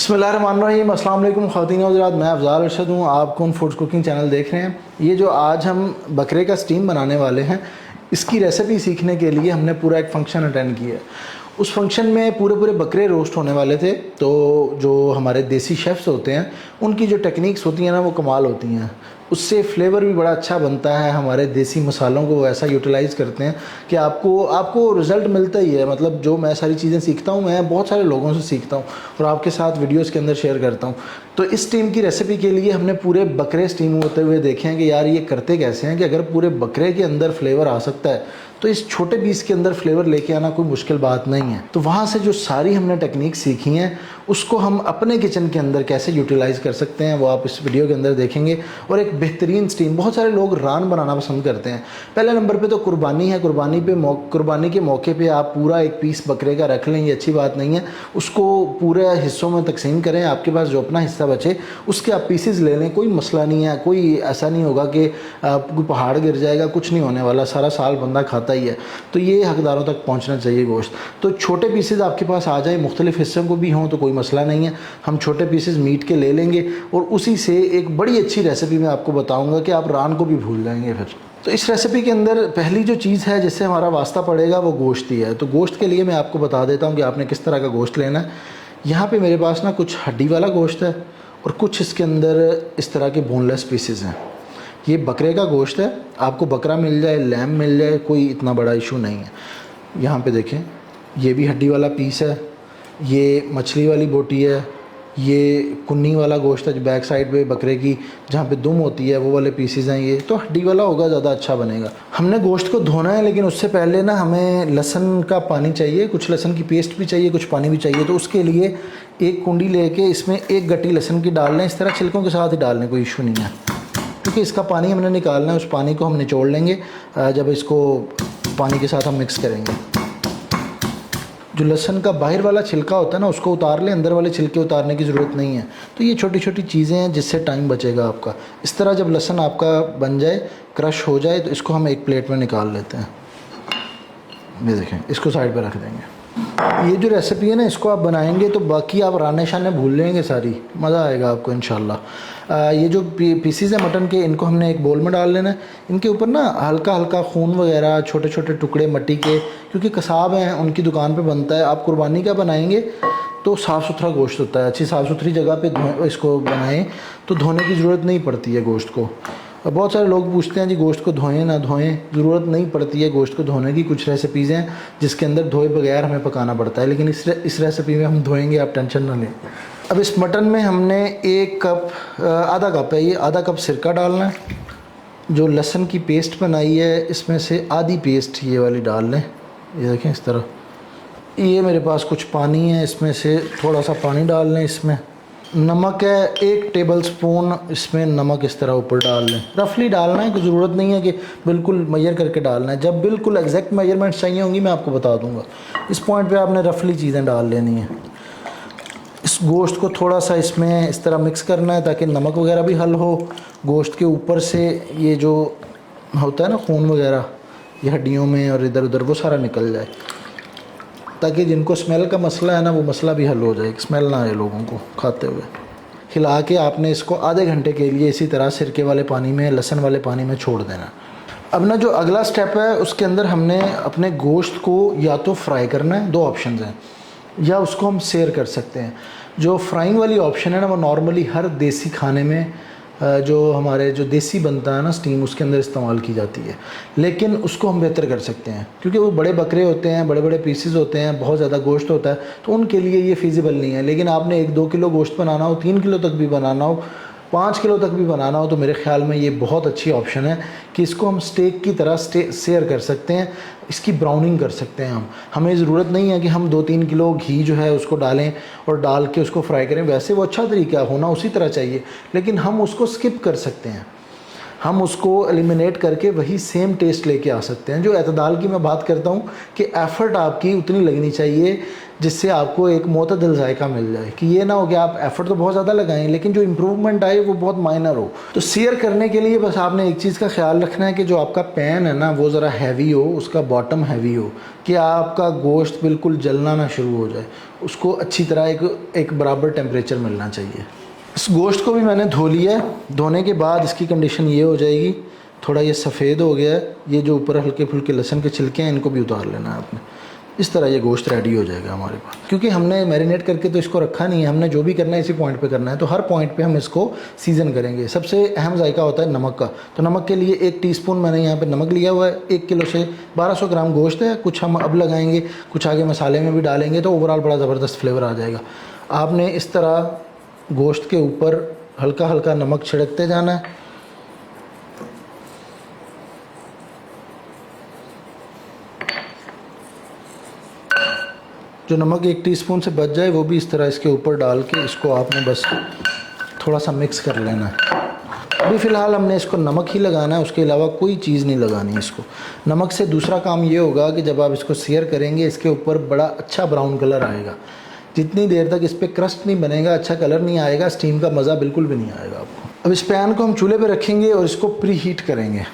बिस्मिल्लाहिर्रहमानिर्रहीम। अस्सलाम वालेकुम ख़वातीन व हज़रात, मैं अफ़ज़ाल अरशद हूँ। आप कौन फूड्स कुकिंग चैनल देख रहे हैं। ये जो आज हम बकरे का स्टीम बनाने वाले हैं, इसकी रेसिपी सीखने के लिए हमने पूरा एक फ़ंक्शन अटेंड किया। उस फंक्शन में पूरे बकरे रोस्ट होने वाले थे। तो जो हमारे देसी शेफ़्स होते हैं, उनकी जो टेक्निक्स होती हैं ना, वो कमाल होती हैं। उससे फ्लेवर भी बड़ा अच्छा बनता है। हमारे देसी मसालों को ऐसा यूटिलाइज़ करते हैं कि आपको रिज़ल्ट मिलता ही है। मतलब जो मैं सारी चीज़ें सीखता हूँ, मैं बहुत सारे लोगों से सीखता हूँ और आपके साथ वीडियोस के अंदर शेयर करता हूँ। तो इस स्टीम की रेसिपी के लिए हमने पूरे बकरे स्टीम होते हुए देखे हैं कि यार ये करते कैसे हैं कि अगर पूरे बकरे के अंदर फ्लेवर आ सकता है तो इस छोटे पीस के अंदर फ्लेवर लेके आना कोई मुश्किल बात नहीं है। तो वहाँ से जो सारी हमने टेक्निक सीखी हैं, उसको हम अपने किचन के अंदर कैसे यूटिलाइज़ कर सकते हैं, वो आप इस वीडियो के अंदर देखेंगे। और एक बेहतरीन स्टीम, बहुत सारे लोग रान बनाना पसंद करते हैं। पहले नंबर पे तो कुर्बानी है। कुर्बानी के मौके पे आप पूरा एक पीस बकरे का रख लें, ये अच्छी बात नहीं है। उसको पूरे हिस्सों में तकसीम करें। आपके पास जो अपना हिस्सा बचे उसके आप पीसेस ले लें, कोई मसला नहीं है। कोई ऐसा नहीं होगा कि कोई पहाड़ गिर जाएगा, कुछ नहीं होने वाला। सारा साल बंदा खाता ही है। तो ये हकदारों तक पहुंचना चाहिए गोश्त। तो छोटे पीसेस आपके पास आ जाए, मुख्तलिफ हिस्सों को भी हों तो कोई मसला नहीं है। हम छोटे पीसेस मीट के ले लेंगे और उसी से एक बड़ी अच्छी रेसिपी मैं आपको बताऊंगा कि आप रान को भी भूल जाएंगे फिर। तो इस रेसिपी के अंदर पहली जो चीज़ है जिससे हमारा वास्ता पड़ेगा वो गोश्त ही है। तो गोश्त के लिए मैं आपको बता देता हूँ कि आपने किस तरह का गोश्त लेना है। यहाँ पे मेरे पास ना कुछ हड्डी वाला गोश्त है और कुछ इसके अंदर इस तरह के बोनलेस पीसेस हैं। ये बकरे का गोश्त है। आपको बकरा मिल जाए, लैम मिल जाए, कोई इतना बड़ा इशू नहीं है। यहाँ पे देखें, ये भी हड्डी वाला पीस है। ये मछली वाली बोटी है। ये कुन्नी वाला गोश्त है जो बैक साइड पे बकरे की जहाँ पे दुम होती है, वो वाले पीसेस हैं। ये तो हड्डी वाला होगा, ज़्यादा अच्छा बनेगा। हमने गोश्त को धोना है, लेकिन उससे पहले ना हमें लहसुन का पानी चाहिए। कुछ लहसुन की पेस्ट भी चाहिए, कुछ पानी भी चाहिए। तो उसके लिए एक कुंडी लेके इसमें एक गट्टी लहसुन की डाल लें। इस तरह छिलकों के साथ ही डाल लें, कोई इशू नहीं है, क्योंकि इसका पानी हमने निकालना है। उस पानी को हम निचोड़ लेंगे जब इसको पानी के साथ हम मिक्स करेंगे। जो लहसुन का बाहर वाला छिलका होता है ना, उसको उतार लें, अंदर वाले छिलके उतारने की ज़रूरत नहीं है। तो ये छोटी छोटी चीज़ें हैं जिससे टाइम बचेगा आपका। इस तरह जब लहसुन आपका बन जाए, क्रश हो जाए, तो इसको हम एक प्लेट में निकाल लेते हैं। ये देखें, इसको साइड पर रख देंगे। ये जो रेसिपी है ना, इसको आप बनाएंगे तो बाकी आप राने शाने भूल लेंगे सारी। मज़ा आएगा आपको इंशाल्लाह। ये जो पीसीज है मटन के, इनको हमने एक बोल में डाल लेना है। इनके ऊपर ना हल्का हल्का खून वगैरह, छोटे छोटे टुकड़े मट्टी के, क्योंकि कसाब हैं, उनकी दुकान पे बनता है। आप कुर्बानी का बनाएंगे तो साफ़ सुथरा गोश्त होता है। अच्छी साफ़ सुथरी जगह पे इसको बनाएं तो धोने की ज़रूरत नहीं पड़ती है गोश्त को। बहुत सारे लोग पूछते हैं जी गोश्त को धोएं ना धोएं। ज़रूरत नहीं पड़ती है गोश्त को धोने की। कुछ रेसिपीज़ हैं जिसके अंदर धोए बगैर हमें पकाना पड़ता है, लेकिन इस रेसिपी में हम धोएंगे, आप टेंशन ना लें। अब इस मटन में हमने आधा कप है, ये आधा कप सिरका डालना है। जो लहसुन की पेस्ट बनाई है, इसमें से आधी पेस्ट ये वाली डाल लें। ये देखें इस तरह। ये मेरे पास कुछ पानी है, इसमें से थोड़ा सा पानी डाल लें। इसमें नमक है, 1 टेबल स्पून इसमें नमक इस तरह ऊपर डाल लें। रफली डालना है, कोई ज़रूरत नहीं है कि बिल्कुल मेजर करके डालना है। जब बिल्कुल एग्जैक्ट मेजरमेंट्स चाहिए होंगी मैं आपको बता दूंगा। इस पॉइंट पे आपने रफली चीज़ें डाल लेनी है। इस गोश्त को थोड़ा सा इसमें इस तरह मिक्स करना है ताकि नमक वगैरह भी हल हो। गोश्त के ऊपर से ये जो होता है ना खून वगैरह, ये हड्डियों में और इधर उधर, वो सारा निकल जाए, ताकि जिनको स्मेल का मसला है ना, वो मसला भी हल हो जाए, स्मेल ना आए लोगों को खाते हुए। हिला के आपने इसको आधे घंटे के लिए इसी तरह सिरके वाले पानी में, लहसुन वाले पानी में छोड़ देना। अब ना जो अगला स्टेप है, उसके अंदर हमने अपने गोश्त को या तो फ्राई करना है, 2 ऑप्शन हैं, या उसको हम सेयर कर सकते हैं। जो फ्राइंग वाली ऑप्शन है ना, वो नॉर्मली हर देसी खाने में जो हमारे जो देसी बनता है ना स्टीम, उसके अंदर इस्तेमाल की जाती है। लेकिन उसको हम बेहतर कर सकते हैं, क्योंकि वो बड़े बकरे होते हैं, बड़े बड़े पीसेस होते हैं, बहुत ज़्यादा गोश्त होता है, तो उनके लिए ये फ़ीज़िबल नहीं है। लेकिन आपने 1-2 किलो गोश्त बनाना हो, 3 किलो तक भी बनाना हो, 5 किलो तक भी बनाना हो, तो मेरे ख़्याल में ये बहुत अच्छी ऑप्शन है कि इसको हम स्टेक की तरह सेयर कर सकते हैं। इसकी ब्राउनिंग कर सकते हैं हमें ज़रूरत नहीं है कि हम 2-3 किलो घी जो है उसको डालें और डाल के उसको फ्राई करें। वैसे वो अच्छा तरीका होना उसी तरह चाहिए, लेकिन हम उसको स्किप कर सकते हैं। हम उसको एलिमिनेट करके वही सेम टेस्ट लेके आ सकते हैं। जो एतदाल की मैं बात करता हूँ कि एफ़र्ट आपकी उतनी लगनी चाहिए जिससे आपको एक मोतदल जायका मिल जाए, कि ये ना हो कि आप एफ़र्ट तो बहुत ज़्यादा लगाएं लेकिन जो इम्प्रूवमेंट आए वो बहुत माइनर हो। तो सीयर करने के लिए बस आपने एक चीज़ का ख्याल रखना है कि जो आपका पैन है ना वो ज़रा हैवी हो, उसका बॉटम हैवी हो, कि आपका गोश्त बिल्कुल जलना ना शुरू हो जाए, उसको अच्छी तरह एक बराबर टेम्परेचर मिलना चाहिए। इस गोश्त को भी मैंने धो लिया है। धोने के बाद इसकी कंडीशन ये हो जाएगी, थोड़ा ये सफ़ेद हो गया है, ये जो ऊपर हल्के फुल्के लहसुन के छिलके हैं इनको भी उतार लेना है आपने। इस तरह ये गोश्त रेडी हो जाएगा हमारे पास, क्योंकि हमने मैरिनेट करके तो इसको रखा नहीं है, हमने जो भी करना है इसी पॉइंट पे करना है। तो हर पॉइंट पे हम इसको सीज़न करेंगे। सबसे अहम जायका होता है नमक का। तो नमक के लिए 1 टीस्पून मैंने यहाँ पे नमक लिया हुआ है। 1 किलो से 1200 ग्राम गोश्त है। कुछ हम अब लगाएंगे, कुछ आगे मसाले में भी डालेंगे, तो ओवरऑल बड़ा ज़बरदस्त फ्लेवर आ जाएगा। आपने इस तरह गोश्त के ऊपर हल्का हल्का नमक छिड़कते जाना है। जो नमक 1 टीस्पून से बच जाए वो भी इस तरह इसके ऊपर डाल के इसको आपने बस थोड़ा सा मिक्स कर लेना है। अभी फ़िलहाल हमने इसको नमक ही लगाना है, उसके अलावा कोई चीज़ नहीं लगानी इसको। नमक से दूसरा काम ये होगा कि जब आप इसको सीयर करेंगे इसके ऊपर बड़ा अच्छा ब्राउन कलर आएगा। जितनी देर तक इस पर क्रस्ट नहीं बनेगा, अच्छा कलर नहीं आएगा, स्टीम का मज़ा बिल्कुल भी नहीं आएगा आपको। अब इस पैन को हम चूल्हे पे रखेंगे और इसको प्री हीट करेंगे।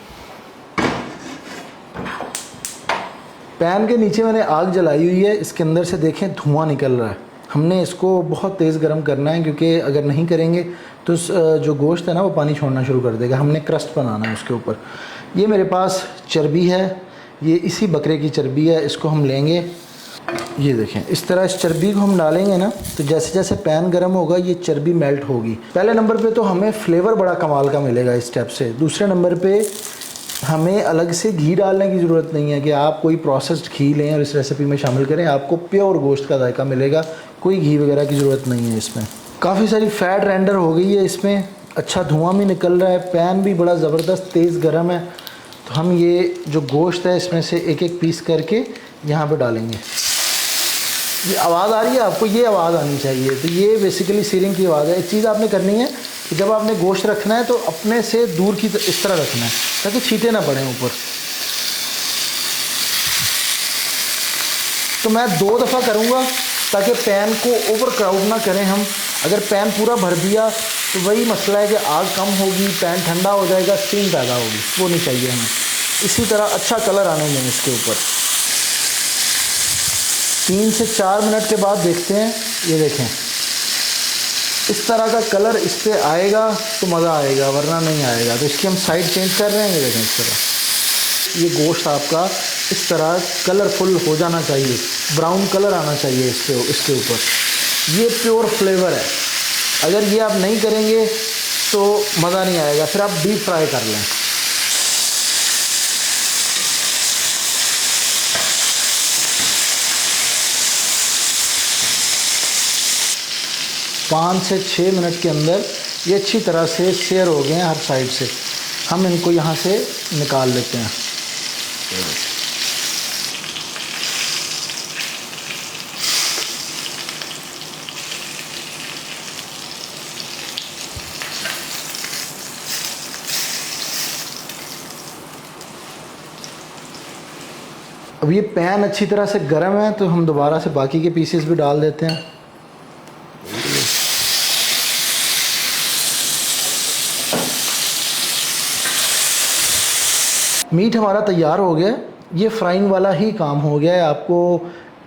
पैन के नीचे मैंने आग जलाई हुई है, इसके अंदर से देखें धुआं निकल रहा है। हमने इसको बहुत तेज़ गर्म करना है, क्योंकि अगर नहीं करेंगे तो जो गोश्त है ना वो पानी छोड़ना शुरू कर देगा। हमने क्रस्ट बनाना है उसके ऊपर। ये मेरे पास चर्बी है, ये इसी बकरे की चर्बी है। इसको हम लेंगे, ये देखें इस तरह इस चर्बी को हम डालेंगे ना, तो जैसे जैसे पैन गर्म होगा ये चर्बी मेल्ट होगी। पहले नंबर पे तो हमें फ्लेवर बड़ा कमाल का मिलेगा इस स्टेप से। दूसरे नंबर पे हमें अलग से घी डालने की ज़रूरत नहीं है कि आप कोई प्रोसेस्ड घी लें और इस रेसिपी में शामिल करें। आपको प्योर गोश्त का जायका मिलेगा, कोई घी वगैरह की ज़रूरत नहीं है इसमें। काफ़ी सारी फ़ैट रेंडर हो गई है इसमें, अच्छा धुआं भी निकल रहा है, पैन भी बड़ा ज़बरदस्त तेज़ गर्म है। तो हम ये जो गोश्त है इसमें से एक एक पीस करके यहाँ पर डालेंगे। ये आवाज़ आ रही है आपको, ये आवाज़ आनी चाहिए। तो ये बेसिकली सीरिंग की आवाज़ है। एक चीज़ आपने करनी है कि जब आपने गोश्त रखना है तो अपने से दूर की इस तरह रखना है ताकि छींटे ना पड़े ऊपर। तो मैं 2 दफ़ा करूँगा ताकि पैन को ओवर क्राउड ना करें हम। अगर पैन पूरा भर दिया तो वही मसला है कि आग कम होगी, पैन ठंडा हो जाएगा, स्टीम पैदा होगी, वो नहीं चाहिए हमें। इसी तरह अच्छा कलर आने दें इसके ऊपर। 3 से 4 मिनट के बाद देखते हैं, ये देखें इस तरह का कलर इस पर आएगा तो मज़ा आएगा, वरना नहीं आएगा। तो इसकी हम साइड चेंज कर रहे हैं, ये देखें इस तरह। ये गोश्त आपका इस तरह कलरफुल हो जाना चाहिए, ब्राउन कलर आना चाहिए इसके ऊपर। ये प्योर फ्लेवर है। अगर ये आप नहीं करेंगे तो मज़ा नहीं आएगा। फिर आप डीप फ्राई कर लें। 5 से 6 मिनट के अंदर ये अच्छी तरह से सेयर हो गए हैं हर साइड से। हम इनको यहाँ से निकाल लेते हैं। अब ये पैन अच्छी तरह से गर्म है तो हम दोबारा से बाकी के पीसेस भी डाल देते हैं। मीट हमारा तैयार हो गया। ये फ्राइंग वाला ही काम हो गया है। आपको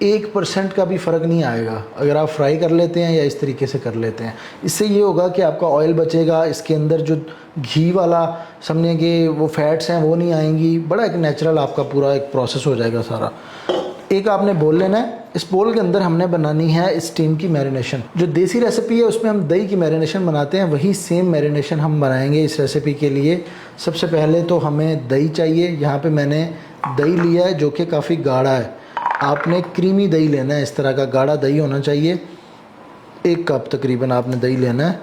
1% का भी फ़र्क नहीं आएगा अगर आप फ्राई कर लेते हैं या इस तरीके से कर लेते हैं। इससे ये होगा कि आपका ऑयल बचेगा, इसके अंदर जो घी वाला समझे कि वो फैट्स हैं वो नहीं आएंगी। बड़ा एक नेचुरल आपका पूरा एक प्रोसेस हो जाएगा सारा। एक आपने बोल लेना है। इस बोल के अंदर हमने बनानी है स्टीम की मैरिनेशन। जो देसी रेसिपी है उसमें हम दही की मैरिनेशन बनाते हैं, वही सेम मैरिनेशन हम बनाएंगे इस रेसिपी के लिए। सबसे पहले तो हमें दही चाहिए। यहाँ पे मैंने दही लिया है जो कि काफ़ी गाढ़ा है। आपने क्रीमी दही लेना है, इस तरह का गाढ़ा दही होना चाहिए। 1 कप तकरीबन आपने दही लेना है।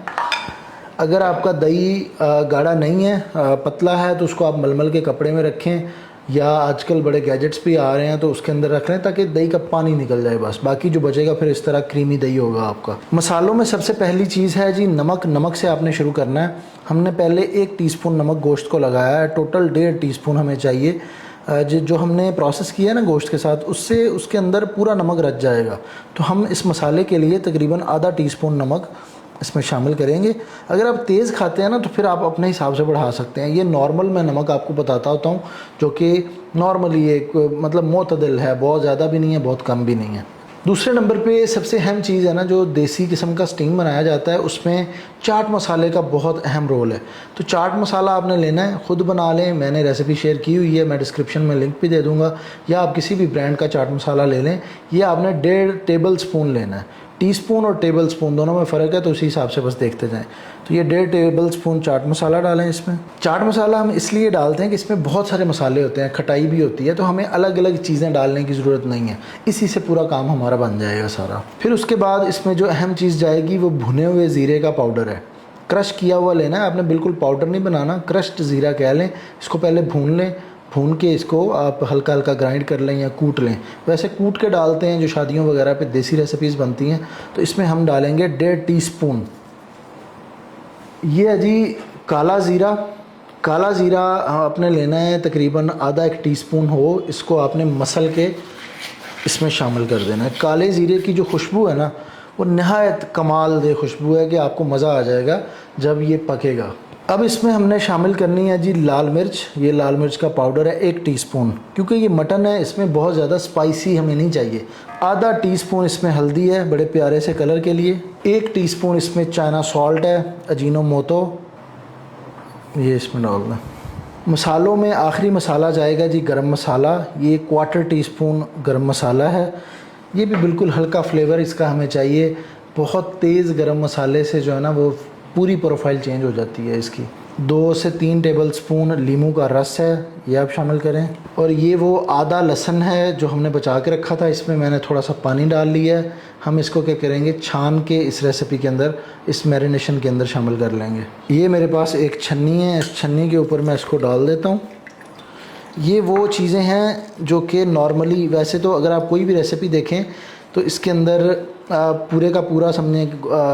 अगर आपका दही गाढ़ा नहीं है, पतला है, तो उसको आप मलमल के कपड़े में रखें। या आजकल बड़े गैजेट्स भी आ रहे हैं तो उसके अंदर रख लें ताकि दही का पानी निकल जाए बस, बाकी जो बचेगा फिर इस तरह क्रीमी दही होगा आपका। मसालों में सबसे पहली चीज़ है जी नमक। नमक से आपने शुरू करना है। हमने पहले 1 टीस्पून नमक गोश्त को लगाया है, टोटल 1.5 टीस्पून हमें चाहिए। जो हमने प्रोसेस किया है ना गोश्त के साथ, उससे उसके अंदर पूरा नमक रच जाएगा। तो हम इस मसाले के लिए तकरीबन आधा टीस्पून नमक इसमें शामिल करेंगे। अगर आप तेज़ खाते हैं ना तो फिर आप अपने हिसाब से बढ़ा सकते हैं। ये नॉर्मल मैं नमक आपको बताता होता हूँ जो कि नॉर्मली एक मतलब मोतदल है, बहुत ज़्यादा भी नहीं है बहुत कम भी नहीं है। दूसरे नंबर पे सबसे अहम चीज़ है ना, जो देसी किस्म का स्टीम बनाया जाता है उसमें चाट मसाले का बहुत अहम रोल है। तो चाट मसाला आपने लेना है, ख़ुद बना लें, मैंने रेसिपी शेयर की हुई है, मैं डिस्क्रिप्शन में लिंक भी दे दूँगा, या आप किसी भी ब्रांड का चाट मसाला ले लें। ये आपने 1.5 टेबल स्पून लेना है। टीस्पून और टेबल स्पून दोनों में फ़र्क है तो उसी हिसाब से बस देखते जाएं। तो ये 1.5 टेबल स्पून चाट मसाला डालें इसमें। चाट मसाला हम इसलिए डालते हैं कि इसमें बहुत सारे मसाले होते हैं, खटाई भी होती है, तो हमें अलग अलग चीज़ें डालने की ज़रूरत नहीं है, इसी से पूरा काम हमारा बन जाएगा सारा। फिर उसके बाद इसमें जो अहम चीज़ जाएगी वो भुने हुए ज़ीरे का पाउडर है। क्रश किया हुआ लेना है आपने, बिल्कुल पाउडर नहीं बनाना, क्रश्ड ज़ीरा कह लें। इसको पहले भून लें, भून के इसको आप हल्का हल्का ग्राइंड कर लें या कूट लें। वैसे कूट के डालते हैं जो शादियों वगैरह पे देसी रेसिपीज़ बनती हैं। तो इसमें हम डालेंगे 1.5 टीस्पून। ये है जी काला ज़ीरा। काला ज़ीरा आपने लेना है तकरीबन आधा 1 टीस्पून हो, इसको आपने मसल के इसमें शामिल कर देना है। काले ज़ीरे की जो खुशबू है ना वो नहायत कमाल दे खुशबू है कि आपको मज़ा आ जाएगा जब ये पकेगा। अब इसमें हमने शामिल करनी है जी लाल मिर्च। ये लाल मिर्च का पाउडर है 1 टीस्पून, क्योंकि ये मटन है इसमें बहुत ज़्यादा स्पाइसी हमें नहीं चाहिए। आधा टीस्पून इसमें हल्दी है बड़े प्यारे से कलर के लिए। 1 टीस्पून इसमें चाइना सॉल्ट है, अजीनोमोटो, ये इसमें डालना। मसालों में आखिरी मसाला जाएगा जी गरम मसाला। ये 1/4 टीस्पून गरम मसाला है। ये भी बिल्कुल हल्का फ्लेवर इसका हमें चाहिए। बहुत तेज़ गरम मसाले से जो है ना वो पूरी प्रोफाइल चेंज हो जाती है इसकी। 2 से 3 टेबल स्पून लीमू का रस है, ये आप शामिल करें। और ये वो आधा लहसुन है जो हमने बचा के रखा था, इसमें मैंने थोड़ा सा पानी डाल लिया है। हम इसको क्या करेंगे, छान के इस रेसिपी के अंदर, इस मैरिनेशन के अंदर शामिल कर लेंगे। ये मेरे पास एक छन्नी है, इस छन्नी के ऊपर मैं इसको डाल देता हूँ। ये वो चीज़ें हैं जो कि नॉर्मली, वैसे तो अगर आप कोई भी रेसिपी देखें तो इसके अंदर पूरे का पूरा समझे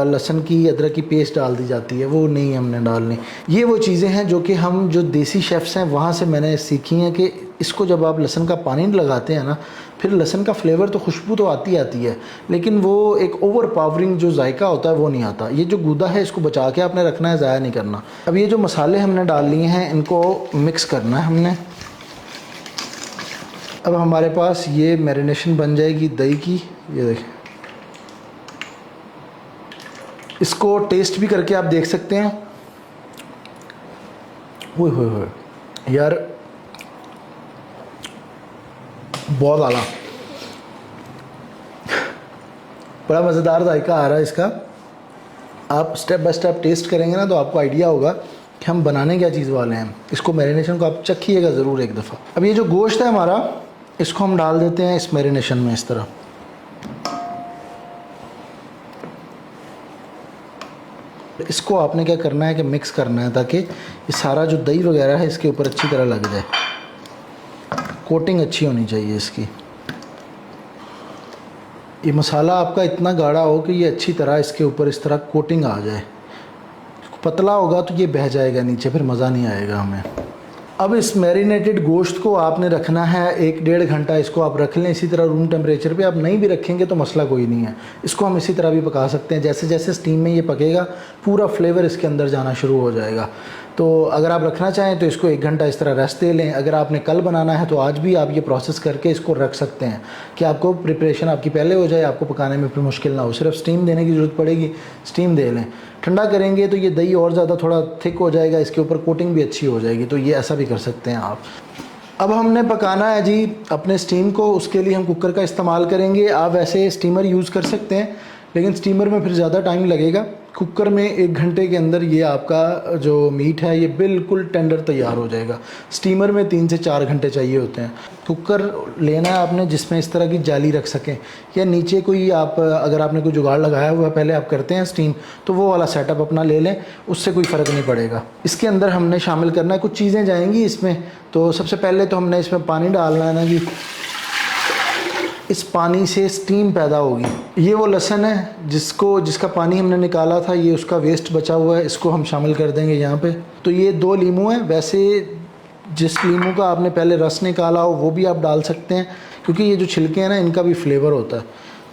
लहसुन की अदरक की पेस्ट डाल दी जाती है, वो नहीं हमने डालनी। ये वो चीज़ें हैं जो कि हम जो देसी शेफ़्स हैं वहाँ से मैंने सीखी हैं कि इसको जब आप लहसुन का पानी लगाते हैं ना, फिर लहसुन का फ्लेवर तो खुशबू तो आती है, लेकिन वो एक ओवर पावरिंग जो जायका होता है वो नहीं आता। ये जो गूदा है इसको बचा के आपने रखना है, ज़ाया नहीं करना। अब ये जो मसाले हमने डाल लिए हैं इनको मिक्स करना है हमने। अब हमारे पास ये मैरिनेशन बन जाएगी दही की। ये देखें, इसको टेस्ट भी करके आप देख सकते हैं। ओए होए होए यार, बहुत आला, बड़ा मज़ेदार जायका आ रहा है इसका। आप स्टेप बाय स्टेप टेस्ट करेंगे ना तो आपको आइडिया होगा कि हम बनाने क्या चीज़ वाले हैं। इसको मैरिनेशन को आप चखिएगा ज़रूर एक दफ़ा। अब ये जो गोश्त है हमारा, इसको हम डाल देते हैं इस मैरिनेशन में इस तरह। इसको आपने क्या करना है कि मिक्स करना है ताकि ये सारा जो दही वगैरह है इसके ऊपर अच्छी तरह लग जाए। कोटिंग अच्छी होनी चाहिए इसकी। ये मसाला आपका इतना गाढ़ा हो कि ये अच्छी तरह इसके ऊपर इस तरह कोटिंग आ जाए। पतला होगा तो ये बह जाएगा नीचे, फिर मज़ा नहीं आएगा हमें। अब इस मैरिनेटेड गोश्त को आपने रखना है 1-1.5 घंटा। इसको आप रख लें इसी तरह रूम टेम्परेचर पे। आप नहीं भी रखेंगे तो मसला कोई नहीं है, इसको हम इसी तरह भी पका सकते हैं। जैसे जैसे स्टीम में ये पकेगा पूरा फ्लेवर इसके अंदर जाना शुरू हो जाएगा। तो अगर आप रखना चाहें तो इसको 1 घंटा इस तरह रेस्ट दे लें। अगर आपने कल बनाना है तो आज भी आप ये प्रोसेस करके इसको रख सकते हैं कि आपको प्रिपरेशन आपकी पहले हो जाए, आपको पकाने में फिर मुश्किल ना हो। सिर्फ स्टीम देने की ज़रूरत पड़ेगी, स्टीम दे लें। ठंडा करेंगे तो ये दही और ज़्यादा थोड़ा थिक हो जाएगा, इसके ऊपर कोटिंग भी अच्छी हो जाएगी। तो ये ऐसा भी कर सकते हैं आप। अब हमने पकाना है जी अपने स्टीम को, उसके लिए हम कुकर का इस्तेमाल करेंगे। आप वैसे स्टीमर यूज़ कर सकते हैं, लेकिन स्टीमर में फिर ज़्यादा टाइम लगेगा। कुकर में 1 घंटे के अंदर ये आपका जो मीट है ये बिल्कुल टेंडर तैयार हो जाएगा। स्टीमर में 3 से 4 घंटे चाहिए होते हैं। कुकर लेना है आपने जिसमें इस तरह की जाली रख सकें, या नीचे कोई आप अगर आपने कोई जुगाड़ लगाया हुआ है, पहले आप करते हैं स्टीम, तो वो वाला सेटअप अपना ले लें, उससे कोई फ़र्क नहीं पड़ेगा। इसके अंदर हमने शामिल करना है, कुछ चीज़ें जाएंगी इसमें। तो सबसे पहले तो हमने इसमें पानी डालना है ना जी, इस पानी से स्टीम पैदा होगी। ये वो लहसुन है जिसका पानी हमने निकाला था, ये उसका वेस्ट बचा हुआ है, इसको हम शामिल कर देंगे यहाँ पे। तो ये 2 लीमू हैं। वैसे जिस लीमू का आपने पहले रस निकाला हो वो भी आप डाल सकते हैं, क्योंकि ये जो छिलके हैं ना इनका भी फ्लेवर होता है।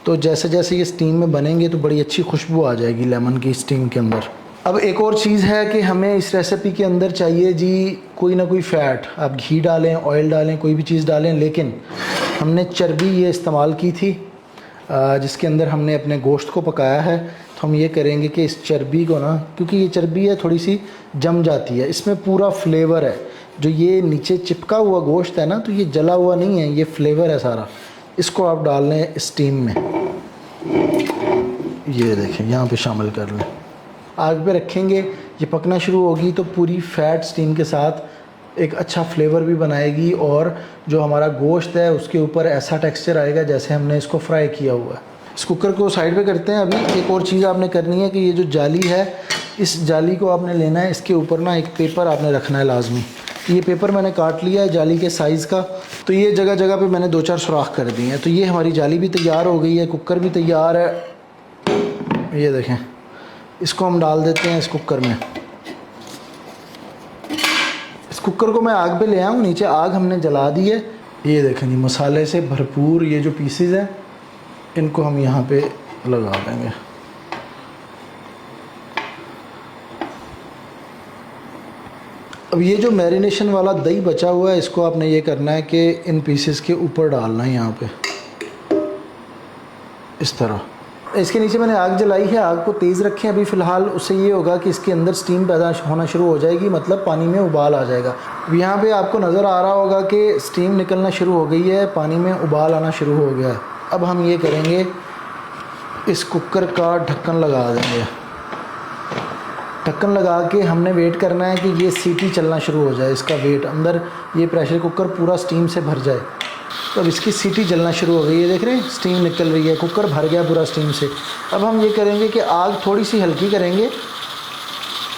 तो जैसे जैसे ये स्टीम में बनेंगे तो बड़ी अच्छी खुशबू आ जाएगी लेमन की स्टीम के अंदर। अब एक और चीज़ है कि हमें इस रेसिपी के अंदर चाहिए जी कोई ना कोई फ़ैट। आप घी डालें, ऑयल डालें, कोई भी चीज़ डालें, लेकिन हमने चर्बी ये इस्तेमाल की थी जिसके अंदर हमने अपने गोश्त को पकाया है। तो हम ये करेंगे कि इस चर्बी को ना, क्योंकि ये चर्बी है थोड़ी सी जम जाती है, इसमें पूरा फ्लेवर है। जो ये नीचे चिपका हुआ गोश्त है ना, तो ये जला हुआ नहीं है, ये फ्लेवर है सारा। इसको आप डाल लें स्टीम में, ये देखें यहाँ पे शामिल कर लें। आग पे रखेंगे, ये पकना शुरू होगी तो पूरी फ़ैट स्टीम के साथ एक अच्छा फ्लेवर भी बनाएगी, और जो हमारा गोश्त है उसके ऊपर ऐसा टेक्सचर आएगा जैसे हमने इसको फ्राई किया हुआ है। इस कुकर को साइड पे करते हैं। अभी एक और चीज़ आपने करनी है कि ये जो जाली है, इस जाली को आपने लेना है, इसके ऊपर ना एक पेपर आपने रखना है लाजमी। ये पेपर मैंने काट लिया है जाली के साइज़ का। तो ये जगह जगह पे मैंने 2-4 सुराख कर दिए हैं। तो ये हमारी जाली भी तैयार हो गई है, कुकर भी तैयार है। ये देखें, इसको हम डाल देते हैं इस कुकर में। इस कुकर को मैं आग पे ले आऊँ, नीचे आग हमने जला दी है। ये देखें जी, मसाले से भरपूर ये जो पीसेस हैं इनको हम यहाँ पे लगा देंगे। अब ये जो मैरिनेशन वाला दही बचा हुआ है, इसको आपने ये करना है कि इन पीसेस के ऊपर डालना है यहाँ पे, इस तरह। इसके नीचे मैंने आग जलाई है, आग को तेज़ रखें अभी फ़िलहाल। उससे ये होगा कि इसके अंदर स्टीम पैदा होना शुरू हो जाएगी, मतलब पानी में उबाल आ जाएगा। यहाँ पे आपको नज़र आ रहा होगा कि स्टीम निकलना शुरू हो गई है, पानी में उबाल आना शुरू हो गया है। अब हम ये करेंगे, इस कुकर का ढक्कन लगा देंगे। ढक्कन लगा के हमने वेट करना है कि ये सीटी चलना शुरू हो जाए, इसका वेट अंदर ये प्रेशर कुकर पूरा स्टीम से भर जाए। तो अब इसकी सीटी जलना शुरू हो गई है, देख रहे हैं स्टीम निकल रही है, कुकर भर गया पूरा स्टीम से। अब हम ये करेंगे कि आग थोड़ी सी हल्की करेंगे,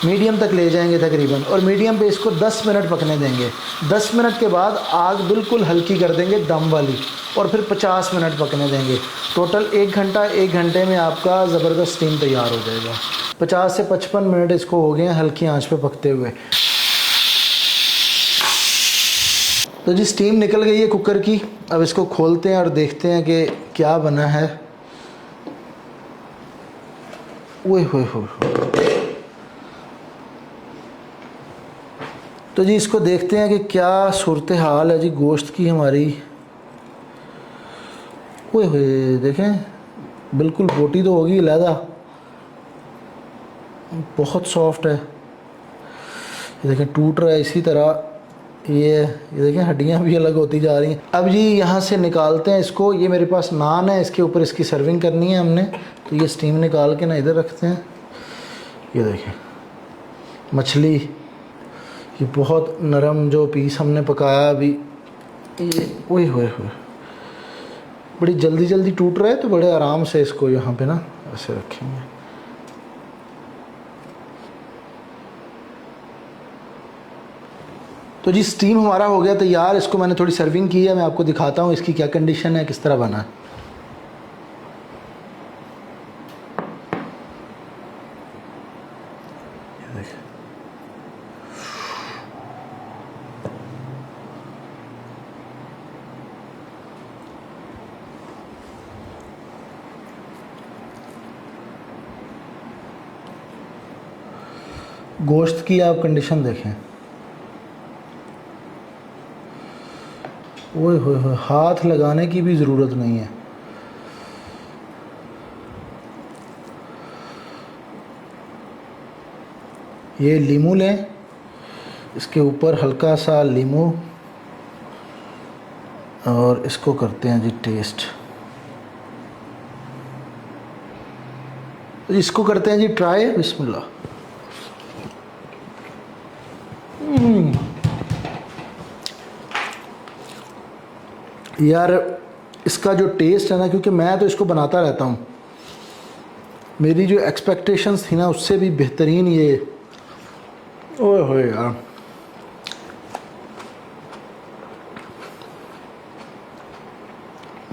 मीडियम तक ले जाएंगे तकरीबन, और मीडियम पे इसको 10 मिनट पकने देंगे। 10 मिनट के बाद आग बिल्कुल हल्की कर देंगे दम वाली, और फिर 50 मिनट पकने देंगे। टोटल 1 घंटा, 1 घंटे में आपका ज़बरदस्त स्टीम तैयार हो जाएगा। 50 से 55 मिनट इसको हो गए हैं हल्की आंच पे पकते हुए। तो जी स्टीम निकल गई है कुकर की। अब इसको खोलते हैं और देखते हैं कि क्या बना है। ओए होए होए। तो जी इसको देखते हैं कि क्या सूरत हाल है जी गोश्त की हमारी। ओए होए, देखें बिल्कुल बोटी तो होगी लहदा, बहुत सॉफ्ट है। ये देखें टूट रहा है इसी तरह। ये देखें हड्डियाँ भी अलग होती जा रही हैं। अब जी यहाँ से निकालते हैं इसको। ये मेरे पास नान है, इसके ऊपर इसकी सर्विंग करनी है हमने। तो ये स्टीम निकाल के ना इधर रखते हैं। ये देखें मछली, ये बहुत नरम जो पीस हमने पकाया अभी, ये ओए होए होए बड़ी जल्दी जल्दी टूट रहा है। तो बड़े आराम से इसको यहाँ पे ना ऐसे रखेंगे। तो जी स्टीम हमारा हो गया तैयार। इसको मैंने थोड़ी सर्विंग की है, मैं आपको दिखाता हूँ इसकी क्या कंडीशन है, किस तरह बना है। गोश्त की आप कंडीशन देखें, ओए होए होए, हाथ लगाने की भी ज़रूरत नहीं है। ये लीमू लें, इसके ऊपर हल्का सा लीमू, और इसको करते हैं जी टेस्ट। इसको करते हैं जी ट्राई। बिस्मिल्लाह। यार इसका जो टेस्ट है ना, क्योंकि मैं तो इसको बनाता रहता हूँ, मेरी जो एक्सपेक्टेशंस थी ना उससे भी बेहतरीन ये। ओए होए यार,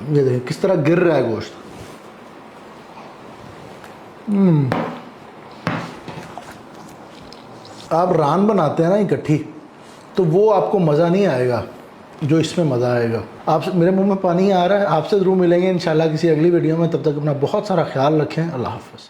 ये देखिए किस तरह गिर रहा है गोश्त। आप रान बनाते हैं ना इकट्ठी, तो वो आपको मज़ा नहीं आएगा जो इसमें मज़ा आएगा। आप, मेरे मुंह में पानी आ रहा है। आपसे ज़रूर मिलेंगे इंशाल्लाह किसी अगली वीडियो में। तब तक अपना बहुत सारा ख्याल रखें। अल्लाह हाफ़िज़।